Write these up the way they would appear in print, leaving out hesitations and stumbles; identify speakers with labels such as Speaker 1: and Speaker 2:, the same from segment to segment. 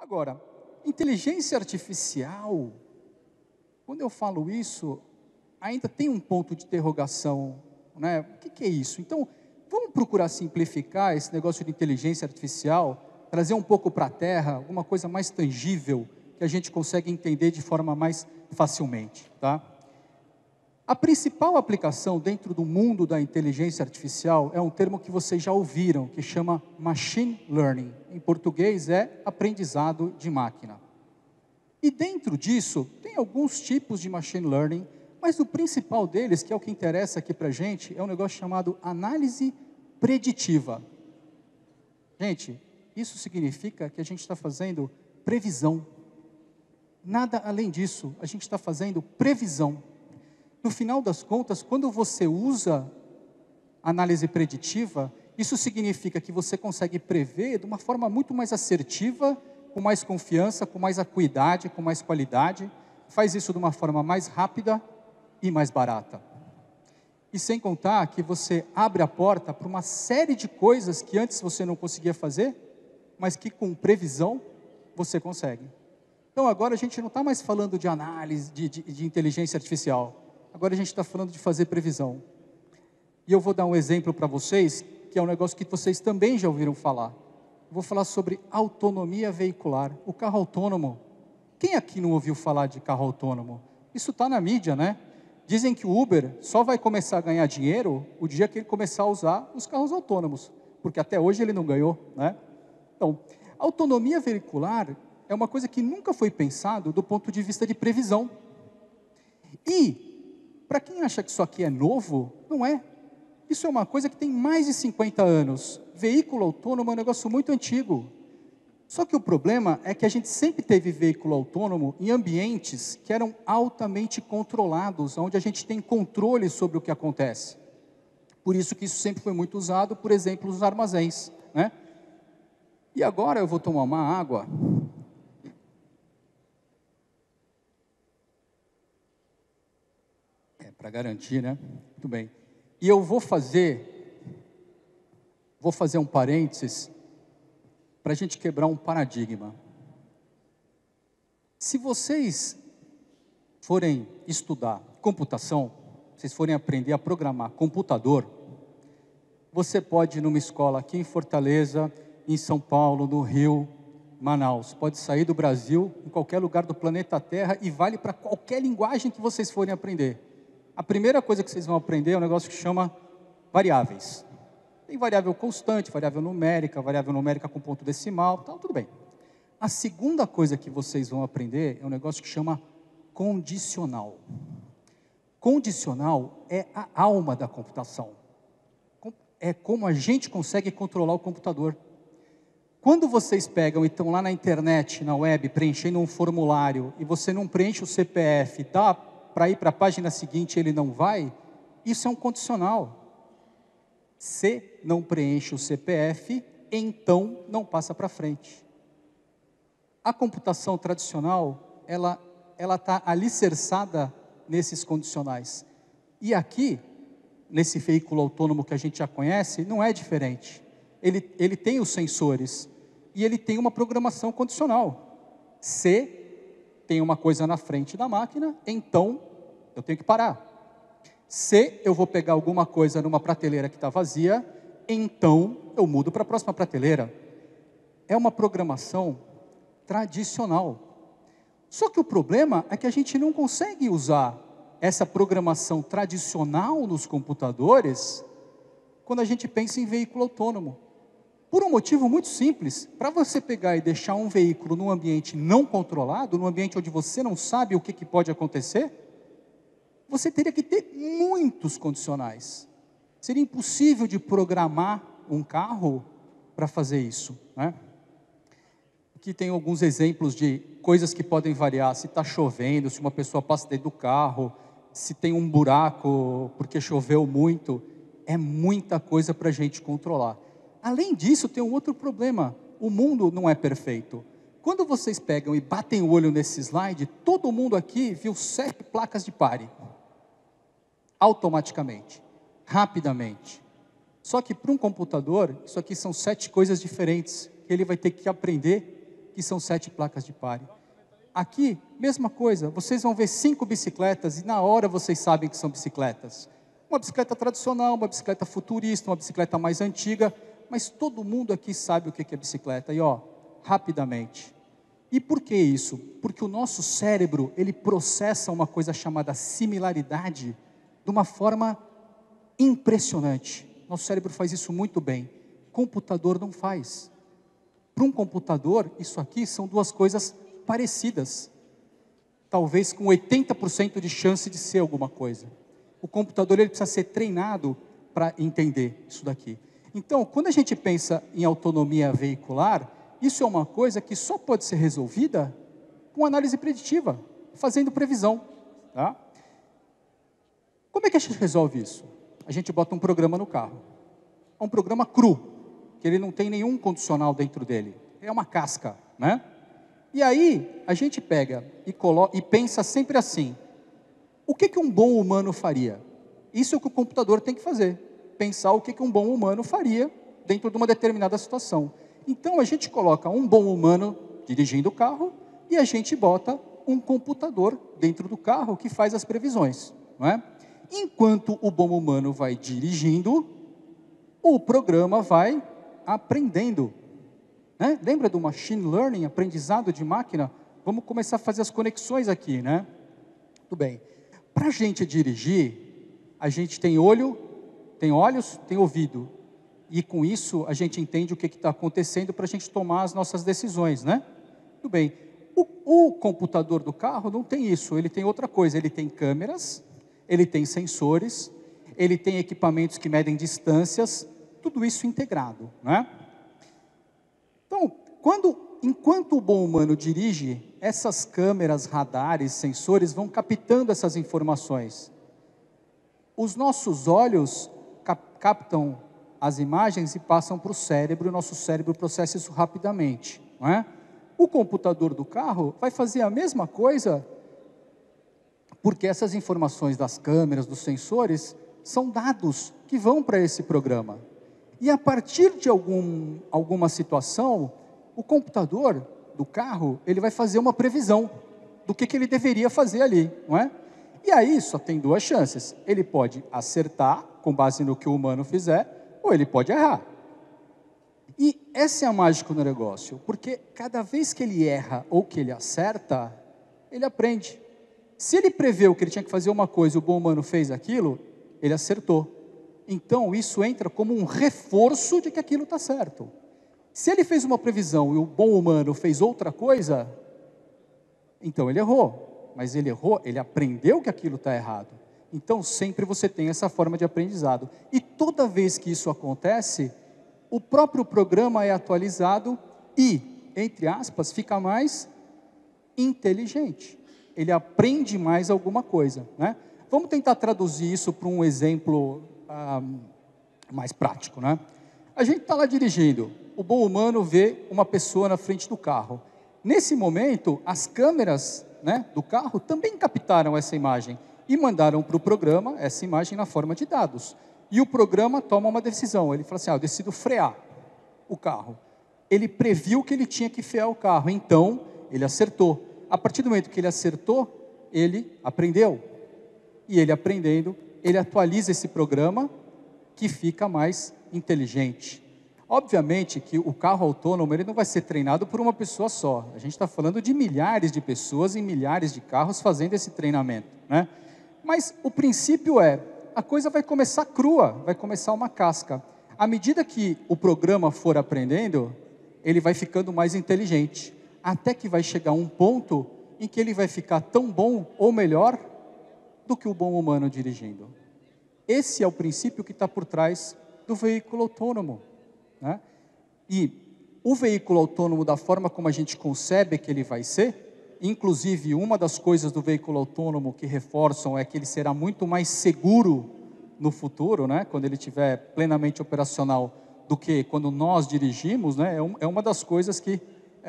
Speaker 1: Agora, inteligência artificial, quando eu falo isso, ainda tem um ponto de interrogação, né? O que é isso? Então, vamos procurar simplificar esse negócio de inteligência artificial, trazer um pouco para a terra, alguma coisa mais tangível, que a gente consegue entender de forma mais facilmente, tá? A principal aplicação dentro do mundo da inteligência artificial é um termo que vocês já ouviram, que chama Machine Learning. Em português é aprendizado de máquina. E dentro disso, tem alguns tipos de Machine Learning, mas o principal deles, que é o que interessa aqui para a gente, é um negócio chamado análise preditiva. Gente, isso significa que a gente está fazendo previsão. Nada além disso, a gente está fazendo previsão. No final das contas, quando você usa análise preditiva, isso significa que você consegue prever de uma forma muito mais assertiva, com mais confiança, com mais acuidade, com mais qualidade, faz isso de uma forma mais rápida e mais barata. E sem contar que você abre a porta para uma série de coisas que antes você não conseguia fazer, mas que com previsão você consegue. Então agora a gente não está mais falando de análise, de inteligência artificial. Agora a gente está falando de fazer previsão. E eu vou dar um exemplo para vocês, que é um negócio que vocês também já ouviram falar. Eu vou falar sobre autonomia veicular, o carro autônomo. Quem aqui não ouviu falar de carro autônomo? Isso está na mídia, né? Dizem que o Uber só vai começar a ganhar dinheiro o dia que ele começar a usar os carros autônomos, porque até hoje ele não ganhou, né? Então, autonomia veicular é uma coisa que nunca foi pensado do ponto de vista de previsão. E para quem acha que isso aqui é novo, não é. Isso é uma coisa que tem mais de 50 anos. Veículo autônomo é um negócio muito antigo. Só que o problema é que a gente sempre teve veículo autônomo em ambientes que eram altamente controlados, onde a gente tem controle sobre o que acontece. Por isso que isso sempre foi muito usado, por exemplo, nos armazéns, né? E agora eu vou tomar uma água. Para garantir, né? Muito bem. E eu vou fazer um parênteses para a gente quebrar um paradigma. Se vocês forem estudar computação, vocês forem aprender a programar computador, você pode ir numa escola aqui em Fortaleza, em São Paulo, no Rio, Manaus. Pode sair do Brasil, em qualquer lugar do planeta Terra, e vale para qualquer linguagem que vocês forem aprender. A primeira coisa que vocês vão aprender é um negócio que chama variáveis. Tem variável constante, variável numérica com ponto decimal, tal, tudo bem. A segunda coisa que vocês vão aprender é um negócio que chama condicional. Condicional é a alma da computação. É como a gente consegue controlar o computador. Quando vocês pegam e estão lá na internet, na web, preenchendo um formulário, e você não preenche o CPF, dá para ir para a página seguinte ele não vai, isso é um condicional. Se não preenche o CPF, então não passa para frente. A computação tradicional, ela está alicerçada nesses condicionais. E aqui, nesse veículo autônomo que a gente já conhece, não é diferente. Ele tem os sensores e ele tem uma programação condicional. Se tem uma coisa na frente da máquina, então eu tenho que parar. Se eu vou pegar alguma coisa numa prateleira que está vazia, então eu mudo para a próxima prateleira. É uma programação tradicional. Só que o problema é que a gente não consegue usar essa programação tradicional nos computadores quando a gente pensa em veículo autônomo. Por um motivo muito simples. Para você pegar e deixar um veículo num ambiente não controlado, num ambiente onde você não sabe o que pode acontecer, você teria que ter muitos condicionais. Seria impossível de programar um carro para fazer isso, né? Aqui tem alguns exemplos de coisas que podem variar. Se está chovendo, se uma pessoa passa dentro do carro, se tem um buraco porque choveu muito, é muita coisa para a gente controlar. Além disso, tem um outro problema. O mundo não é perfeito. Quando vocês pegam e batem o olho nesse slide, todo mundo aqui viu 7 placas de pare. Automaticamente, rapidamente. Só que para um computador, isso aqui são 7 coisas diferentes, que ele vai ter que aprender que são 7 placas de pare. Aqui, mesma coisa, vocês vão ver 5 bicicletas e na hora vocês sabem que são bicicletas. Uma bicicleta tradicional, uma bicicleta futurista, uma bicicleta mais antiga, mas todo mundo aqui sabe o que é bicicleta. E ó, rapidamente. E por que isso? Porque o nosso cérebro, ele processa uma coisa chamada similaridade de uma forma impressionante. Nosso cérebro faz isso muito bem. Computador não faz. Para um computador, isso aqui são duas coisas parecidas. Talvez com 80% de chance de ser alguma coisa. O computador ele precisa ser treinado para entender isso daqui. Então, quando a gente pensa em autonomia veicular, isso é uma coisa que só pode ser resolvida com análise preditiva, fazendo previsão. Tá? Como é que a gente resolve isso? A gente bota um programa no carro. É um programa cru, que ele não tem nenhum condicional dentro dele. É uma casca, né? E aí, a gente pega e pensa sempre assim, o que um bom humano faria? Isso é o que o computador tem que fazer, pensar o que um bom humano faria dentro de uma determinada situação. Então, a gente coloca um bom humano dirigindo o carro e a gente bota um computador dentro do carro que faz as previsões, não é? Enquanto o bom humano vai dirigindo, o programa vai aprendendo. Né? Lembra do machine learning, aprendizado de máquina? Vamos começar a fazer as conexões aqui, né? Tudo bem. Para a gente dirigir, a gente tem olho, tem olhos, tem ouvido. E com isso, a gente entende o que está acontecendo para a gente tomar as nossas decisões, né? Tudo bem. O computador do carro não tem isso, ele tem outra coisa. Ele tem câmeras, ele tem sensores, ele tem equipamentos que medem distâncias, tudo isso integrado, né? Então, enquanto o bom humano dirige, essas câmeras, radares, sensores vão captando essas informações. Os nossos olhos captam as imagens e passam para o cérebro, e o nosso cérebro processa isso rapidamente, não é? O computador do carro vai fazer a mesma coisa, porque essas informações das câmeras, dos sensores, são dados que vão para esse programa. E a partir de alguma situação, o computador do carro, ele vai fazer uma previsão do que ele deveria fazer ali, não é? E aí só tem duas chances. Ele pode acertar, com base no que o humano fizer, ou ele pode errar. E essa é a mágica do negócio, porque cada vez que ele erra ou que ele acerta, ele aprende. Se ele preveu que ele tinha que fazer uma coisa e o bom humano fez aquilo, ele acertou. Então, isso entra como um reforço de que aquilo está certo. Se ele fez uma previsão e o bom humano fez outra coisa, então ele errou. Mas ele errou, ele aprendeu que aquilo está errado. Então, sempre você tem essa forma de aprendizado. E toda vez que isso acontece, o próprio programa é atualizado e, entre aspas, fica mais inteligente. Ele aprende mais alguma coisa, né? Vamos tentar traduzir isso para um exemplo mais prático, né? A gente está lá dirigindo, o bom humano vê uma pessoa na frente do carro. Nesse momento, as câmeras, né, do carro também captaram essa imagem e mandaram para o programa essa imagem na forma de dados. E o programa toma uma decisão, ele fala assim, eu decido frear o carro. Ele previu que ele tinha que frear o carro, então ele acertou. A partir do momento que ele acertou, ele aprendeu. E ele aprendendo, ele atualiza esse programa que fica mais inteligente. Obviamente que o carro autônomo ele não vai ser treinado por uma pessoa só. A gente está falando de milhares de pessoas em milhares de carros fazendo esse treinamento, né? Mas o princípio a coisa vai começar crua, vai começar uma casca. À medida que o programa for aprendendo, ele vai ficando mais inteligente, até que vai chegar um ponto em que ele vai ficar tão bom ou melhor do que o bom humano dirigindo. Esse é o princípio que está por trás do veículo autônomo, né? E o veículo autônomo, da forma como a gente concebe que ele vai ser, inclusive uma das coisas do veículo autônomo que reforçam é que ele será muito mais seguro no futuro, né? Quando ele estiver plenamente operacional, do que quando nós dirigimos, né? É uma das coisas que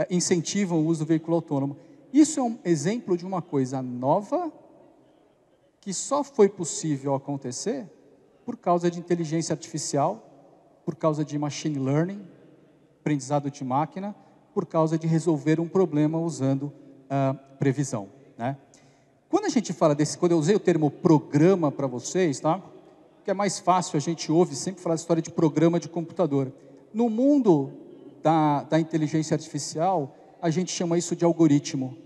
Speaker 1: incentivam o uso do veículo autônomo. Isso é um exemplo de uma coisa nova que só foi possível acontecer por causa de inteligência artificial, por causa de machine learning, aprendizado de máquina, por causa de resolver um problema usando previsão, né? Quando a gente fala quando eu usei o termo programa para vocês, tá? Que é mais fácil, a gente ouve sempre falar a história de programa de computador. No mundo da inteligência artificial, a gente chama isso de algoritmo,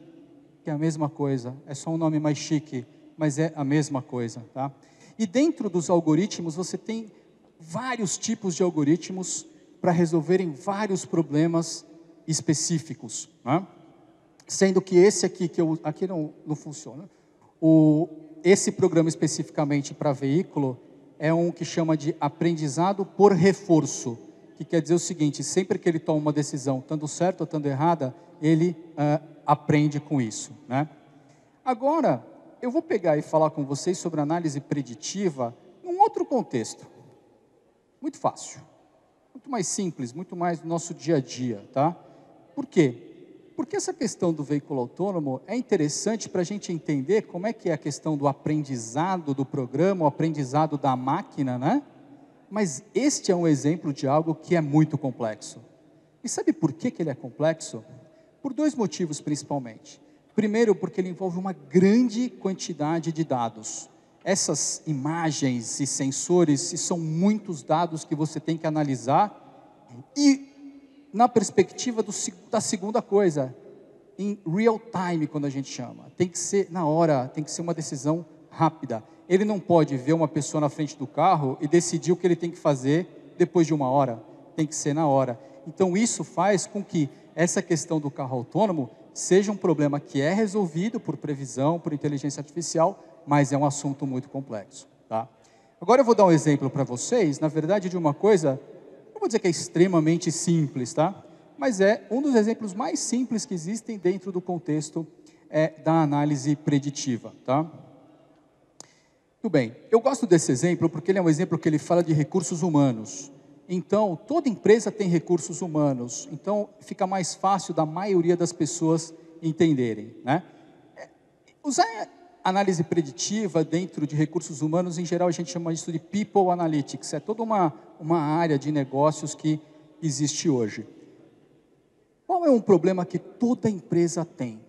Speaker 1: que é a mesma coisa, é só um nome mais chique, mas é a mesma coisa, tá? E dentro dos algoritmos, você tem vários tipos de algoritmos para resolverem vários problemas específicos, né? Sendo que esse aqui, aqui não funciona. Esse programa especificamente para veículo é um que chama de aprendizado por reforço, que quer dizer o seguinte: sempre que ele toma uma decisão, estando certa ou estando errada, ele aprende com isso, né? Agora, eu vou pegar e falar com vocês sobre análise preditiva num outro contexto. Muito fácil, muito mais simples, muito mais do nosso dia a dia, tá? Por quê? Porque essa questão do veículo autônomo é interessante para a gente entender como é que é a questão do aprendizado do programa, o aprendizado da máquina, né? Mas este é um exemplo de algo que é muito complexo. E sabe por que ele é complexo? Por dois motivos principalmente. Primeiro, porque ele envolve uma grande quantidade de dados. Essas imagens e sensores, são muitos dados que você tem que analisar. E na perspectiva da segunda coisa, em real time, quando a gente chama, tem que ser na hora, tem que ser uma decisão rápida. Ele não pode ver uma pessoa na frente do carro e decidir o que ele tem que fazer depois de uma hora, tem que ser na hora. Então isso faz com que essa questão do carro autônomo seja um problema que é resolvido por previsão, por inteligência artificial, mas é um assunto muito complexo, tá? Agora eu vou dar um exemplo para vocês, na verdade, de uma coisa, não vou dizer que é extremamente simples, tá? Mas é um dos exemplos mais simples que existem dentro do contexto da análise preditiva, tá? Tudo bem, eu gosto desse exemplo porque ele é um exemplo que ele fala de recursos humanos. Então, toda empresa tem recursos humanos, então fica mais fácil da maioria das pessoas entenderem, né? Usar análise preditiva dentro de recursos humanos, em geral a gente chama isso de People Analytics, é toda uma área de negócios que existe hoje. Qual é um problema que toda empresa tem?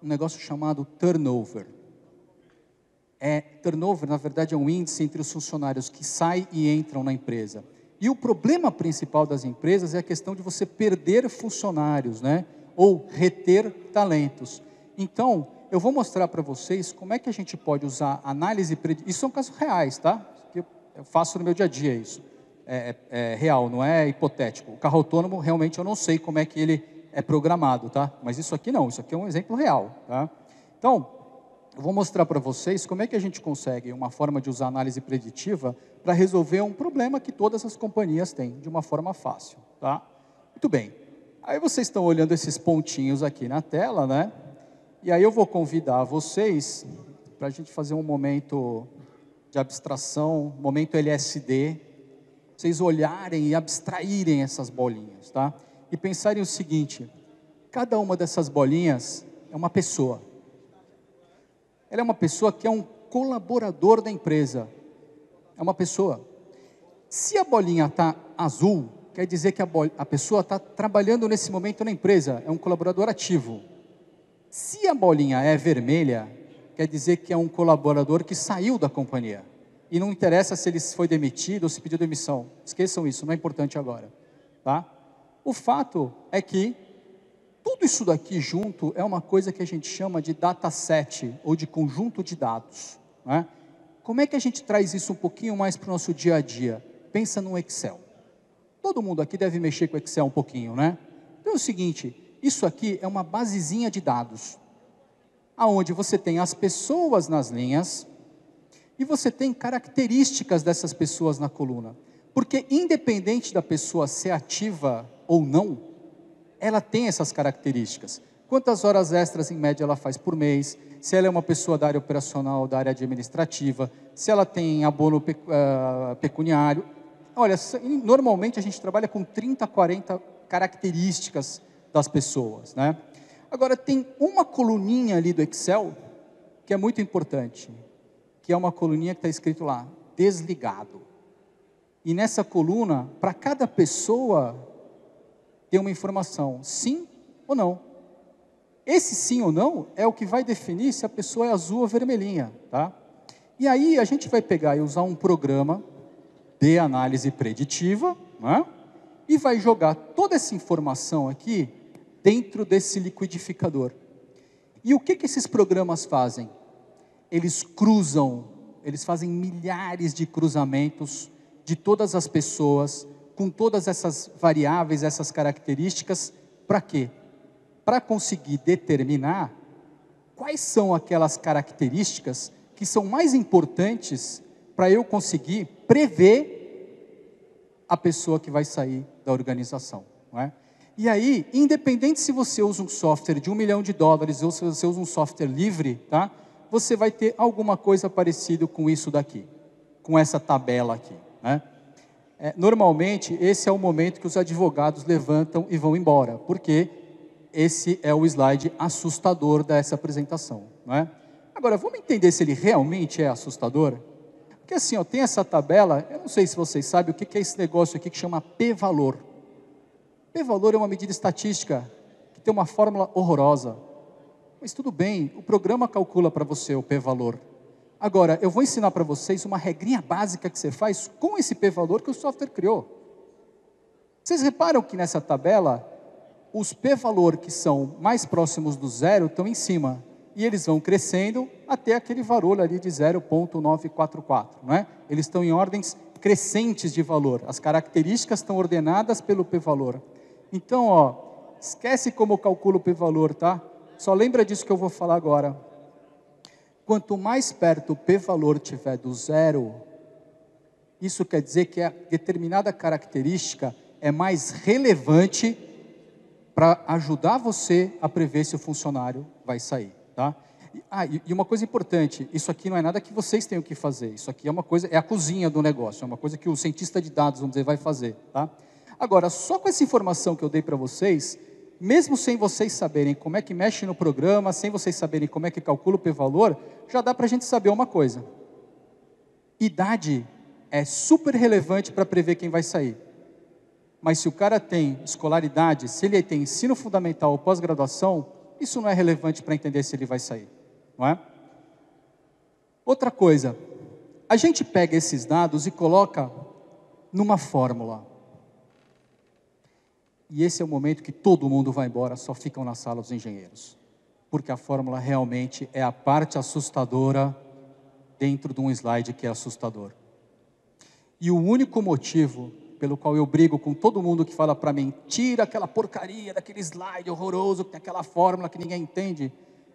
Speaker 1: Um negócio chamado turnover. Turnover, na verdade, é um índice entre os funcionários que saem e entram na empresa. E o problema principal das empresas é a questão de você perder funcionários, né? Ou reter talentos. Então, eu vou mostrar para vocês como é que a gente pode usar análise preditiva. Isso são casos reais, tá? Que eu faço no meu dia a dia isso. É real, não é hipotético. O carro autônomo, realmente, eu não sei como é que ele é programado, tá? Mas isso aqui não, isso aqui é um exemplo real, tá? Então, eu vou mostrar para vocês como é que a gente consegue uma forma de usar análise preditiva para resolver um problema que todas as companhias têm, de uma forma fácil, tá? Muito bem. Aí vocês estão olhando esses pontinhos aqui na tela, né? E aí eu vou convidar vocês para a gente fazer um momento de abstração, momento LSD, vocês olharem e abstraírem essas bolinhas, tá? E pensarem o seguinte: cada uma dessas bolinhas é uma pessoa. Ela é uma pessoa que é um colaborador da empresa. É uma pessoa. Se a bolinha está azul, quer dizer que a pessoa está trabalhando nesse momento na empresa, é um colaborador ativo. Se a bolinha é vermelha, quer dizer que é um colaborador que saiu da companhia. E não interessa se ele foi demitido ou se pediu demissão. Esqueçam isso, não é importante agora, tá? O fato é que tudo isso daqui junto é uma coisa que a gente chama de dataset, ou de conjunto de dados, né? Como é que a gente traz isso um pouquinho mais para o nosso dia a dia? Pensa no Excel. Todo mundo aqui deve mexer com o Excel um pouquinho, né? Então é o seguinte, isso aqui é uma basezinha de dados, aonde você tem as pessoas nas linhas, e você tem características dessas pessoas na coluna. Porque independente da pessoa ser ativa ou não, ela tem essas características. Quantas horas extras em média ela faz por mês, se ela é uma pessoa da área operacional, da área administrativa, se ela tem abono pecuniário. Olha, normalmente a gente trabalha com 30, 40 características das pessoas, né? Agora tem uma coluninha ali do Excel que é muito importante, que é uma coluninha que está escrito lá, desligado. E nessa coluna, para cada pessoa, ter uma informação, sim ou não. Esse sim ou não é o que vai definir se a pessoa é azul ou vermelhinha, tá? E aí a gente vai pegar e usar um programa de análise preditiva, né? E vai jogar toda essa informação aqui dentro desse liquidificador. E o que esses programas fazem? Eles cruzam, eles fazem milhares de cruzamentos de todas as pessoas, com todas essas variáveis, essas características, para quê? Para conseguir determinar quais são aquelas características que são mais importantes para eu conseguir prever a pessoa que vai sair da organização, não é? E aí, independente se você usa um software de $1 milhão ou se você usa um software livre, tá? Você vai ter alguma coisa parecida com isso daqui, com essa tabela aqui, né? Normalmente, esse é o momento que os advogados levantam e vão embora, porque esse é o slide assustador dessa apresentação, não é? Agora, vamos entender se ele realmente é assustador? Porque assim, ó, tem essa tabela, eu não sei se vocês sabem o que é esse negócio aqui que chama P-valor. P-valor é uma medida estatística que tem uma fórmula horrorosa. Mas tudo bem, o programa calcula para você o P-valor. Agora, eu vou ensinar para vocês uma regrinha básica que você faz com esse P-valor que o software criou. Vocês reparam que nessa tabela, os P-valor que são mais próximos do zero estão em cima. E eles vão crescendo até aquele valor ali de 0,944, não é? Eles estão em ordens crescentes de valor. As características estão ordenadas pelo P-valor. Então, ó, esquece como eu calculo o P-valor, tá? Só lembra disso que eu vou falar agora. Quanto mais perto o P-valor tiver do zero, isso quer dizer que a determinada característica é mais relevante para ajudar você a prever se o funcionário vai sair, tá? E uma coisa importante, isso aqui não é nada que vocês tenham que fazer, isso aqui é uma coisa, é a cozinha do negócio, é uma coisa que o cientista de dados, vamos dizer, vai fazer, tá? Agora, só com essa informação que eu dei para vocês, mesmo sem vocês saberem como é que mexe no programa, sem vocês saberem como é que calcula o P-valor, já dá para a gente saber uma coisa. Idade é super relevante para prever quem vai sair. Mas se o cara tem escolaridade, se ele tem ensino fundamental ou pós-graduação, isso não é relevante para entender se ele vai sair, não é? Outra coisa, a gente pega esses dados e coloca numa fórmula. E esse é o momento que todo mundo vai embora, só ficam na sala os engenheiros. Porque a fórmula realmente é a parte assustadora dentro de um slide que é assustador. E o único motivo pelo qual eu brigo com todo mundo que fala para mim, tira aquela porcaria daquele slide horroroso, que tem aquela fórmula que ninguém entende,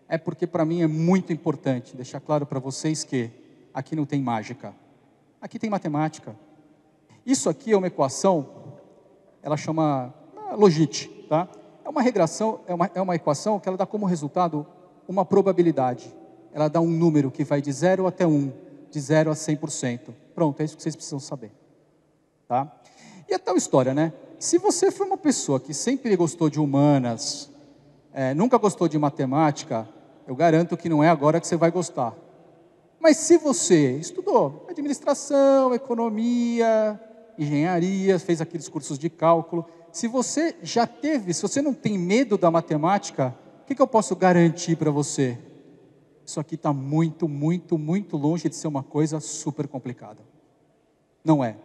Speaker 1: é porque para mim é muito importante deixar claro para vocês que aqui não tem mágica, aqui tem matemática. Isso aqui é uma equação, ela chama logit, tá? É uma regressão, é uma equação que ela dá como resultado uma probabilidade. Ela dá um número que vai de 0 até 1, de 0 a 100%. Pronto, é isso que vocês precisam saber, tá? E a tal história, né? Se você for uma pessoa que sempre gostou de humanas, nunca gostou de matemática, eu garanto que não é agora que você vai gostar. Mas se você estudou administração, economia, engenharia, fez aqueles cursos de cálculo, se você já teve, se você não tem medo da matemática, o que eu posso garantir para você? Isso aqui está muito, muito, muito longe de ser uma coisa super complicada. Não é.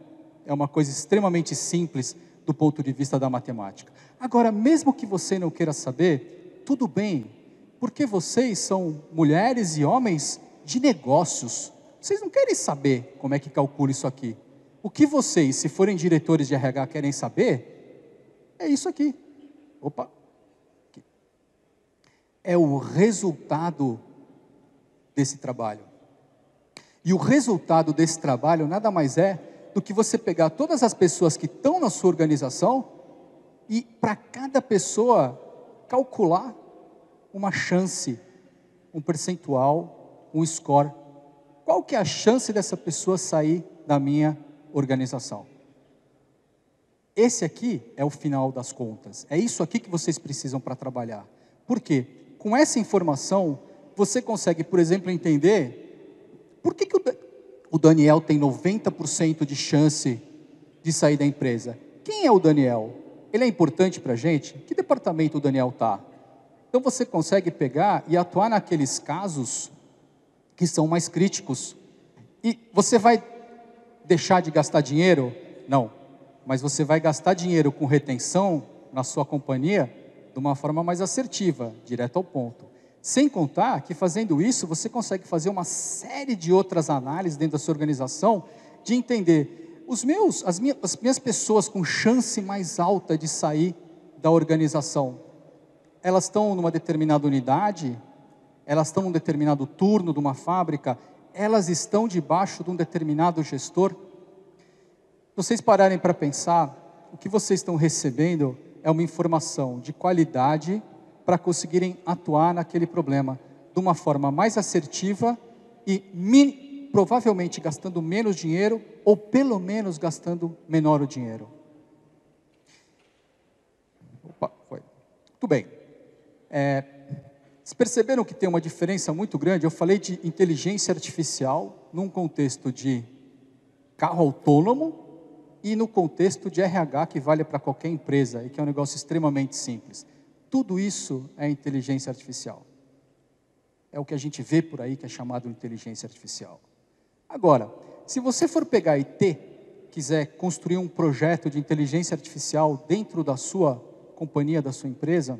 Speaker 1: É uma coisa extremamente simples do ponto de vista da matemática. Agora, mesmo que você não queira saber, tudo bem, porque vocês são mulheres e homens de negócios. Vocês não querem saber como é que calcula isso aqui. O que vocês, se forem diretores de RH, querem saber é isso aqui. Opa. Aqui. É o resultado desse trabalho. E o resultado desse trabalho nada mais é do que você pegar todas as pessoas que estão na sua organização e para cada pessoa calcular uma chance, um percentual, um score. Qual que é a chance dessa pessoa sair da minha organização? Esse aqui é o final das contas. É isso aqui que vocês precisam para trabalhar. Por quê? Com essa informação, você consegue, por exemplo, entender por que o Daniel tem 90% de chance de sair da empresa. Quem é o Daniel? ele é importante para a gente? Que departamento o Daniel está? Então você consegue pegar e atuar naqueles casos que são mais críticos. E você vai deixar de gastar dinheiro? Não. Mas você vai gastar dinheiro com retenção na sua companhia de uma forma mais assertiva, direto ao ponto. Sem contar que fazendo isso, você consegue fazer uma série de outras análises dentro da sua organização, de entender as minhas pessoas com chance mais alta de sair da organização, elas estão numa determinada unidade, elas estão num determinado turno de uma fábrica, elas estão debaixo de um determinado gestor. Se vocês pararem para pensar, o que vocês estão recebendo é uma informação de qualidade para conseguirem atuar naquele problema de uma forma mais assertiva e provavelmente gastando menos dinheiro ou pelo menos gastando menor o dinheiro. Opa, foi. Muito bem. Vocês perceberam que tem uma diferença muito grande? Eu falei de inteligência artificial num contexto de carro autônomo e no contexto de RH que vale para qualquer empresa e que é um negócio extremamente simples. Tudo isso é inteligência artificial. É o que a gente vê por aí que é chamado de inteligência artificial. Agora, se você for pegar e quiser construir um projeto de inteligência artificial dentro da sua companhia, da sua empresa,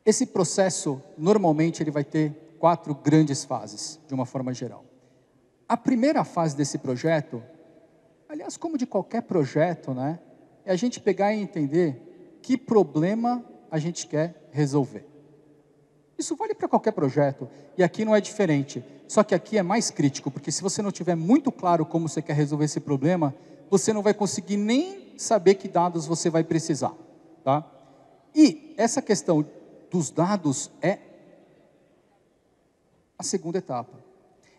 Speaker 1: esse processo, normalmente, ele vai ter 4 grandes fases, de uma forma geral. A primeira fase desse projeto, aliás, como de qualquer projeto, né, é a gente pegar e entender que problema a gente quer resolver. Isso vale para qualquer projeto, e aqui não é diferente. Só que aqui é mais crítico, porque se você não tiver muito claro como você quer resolver esse problema, você não vai conseguir nem saber que dados você vai precisar. Tá? E essa questão dos dados é a segunda etapa.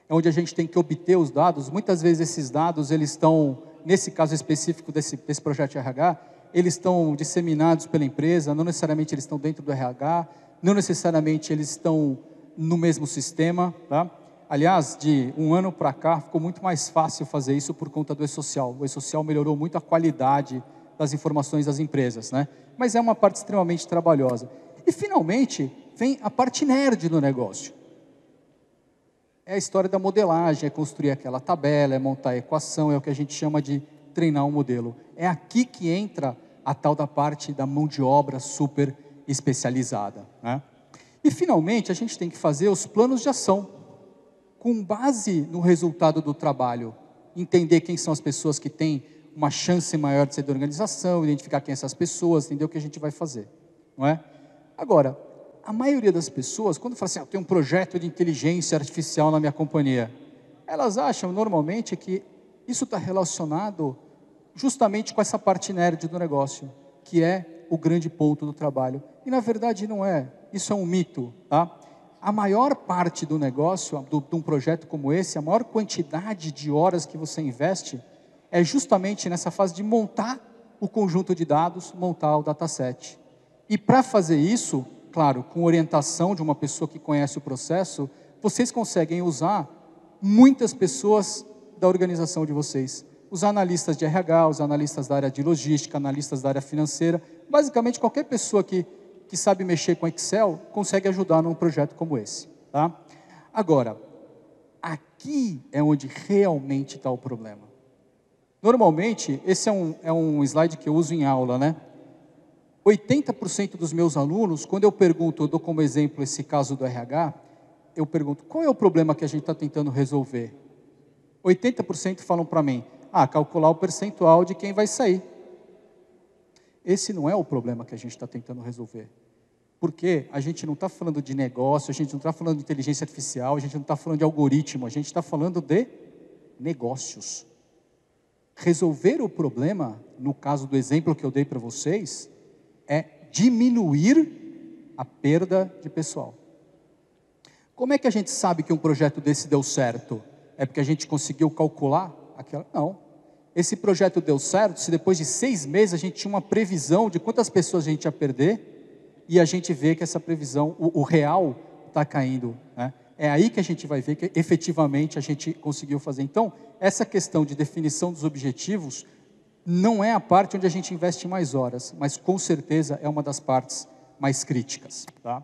Speaker 1: É onde a gente tem que obter os dados. Muitas vezes esses dados, eles estão, nesse caso específico desse projeto de RH, eles estão disseminados pela empresa, não necessariamente eles estão dentro do RH, não necessariamente eles estão no mesmo sistema. Tá? Aliás, de um ano para cá, ficou muito mais fácil fazer isso por conta do e-social. O e-social melhorou muito a qualidade das informações das empresas, né? Mas é uma parte extremamente trabalhosa. E, finalmente, vem a parte nerd do negócio. É a história da modelagem, é construir aquela tabela, é montar a equação, é o que a gente chama de treinar um modelo. É aqui que entra a tal da parte da mão de obra super especializada, né? E, finalmente, a gente tem que fazer os planos de ação, com base no resultado do trabalho. Entender quem são as pessoas que têm uma chance maior de ser da organização, identificar quem são essas pessoas, entender o que a gente vai fazer, não é? Agora, a maioria das pessoas, quando fala assim, eu tenho um projeto de inteligência artificial na minha companhia, elas acham normalmente que isso está relacionado justamente com essa parte nerd do negócio, que é o grande ponto do trabalho. E na verdade não é, isso é um mito, tá? A maior parte do negócio, de um projeto como esse, a maior quantidade de horas que você investe, é justamente nessa fase de montar o conjunto de dados, montar o dataset. E para fazer isso, claro, com orientação de uma pessoa que conhece o processo, vocês conseguem usar muitas pessoas da organização de vocês. Os analistas de RH, os analistas da área de logística, analistas da área financeira, basicamente qualquer pessoa que sabe mexer com Excel, consegue ajudar num projeto como esse. Tá? Agora, aqui é onde realmente está o problema. Normalmente, esse é um slide que eu uso em aula, né? 80% dos meus alunos, quando eu pergunto, eu dou como exemplo esse caso do RH, eu pergunto, qual é o problema que a gente está tentando resolver? 80% falam para mim, calcular o percentual de quem vai sair. Esse não é o problema que a gente está tentando resolver. Porque a gente não está falando de negócio, a gente não está falando de inteligência artificial, a gente não está falando de algoritmo, a gente está falando de negócios. Resolver o problema, no caso do exemplo que eu dei para vocês, é diminuir a perda de pessoal. Como é que a gente sabe que um projeto desse deu certo? É porque a gente conseguiu calcular aquela? Não. Esse projeto deu certo se depois de 6 meses a gente tinha uma previsão de quantas pessoas a gente ia perder e a gente vê que essa previsão, o real, está caindo, né? É aí que a gente vai ver que efetivamente a gente conseguiu fazer. Então, essa questão de definição dos objetivos não é a parte onde a gente investe mais horas, mas com certeza é uma das partes mais críticas, tá?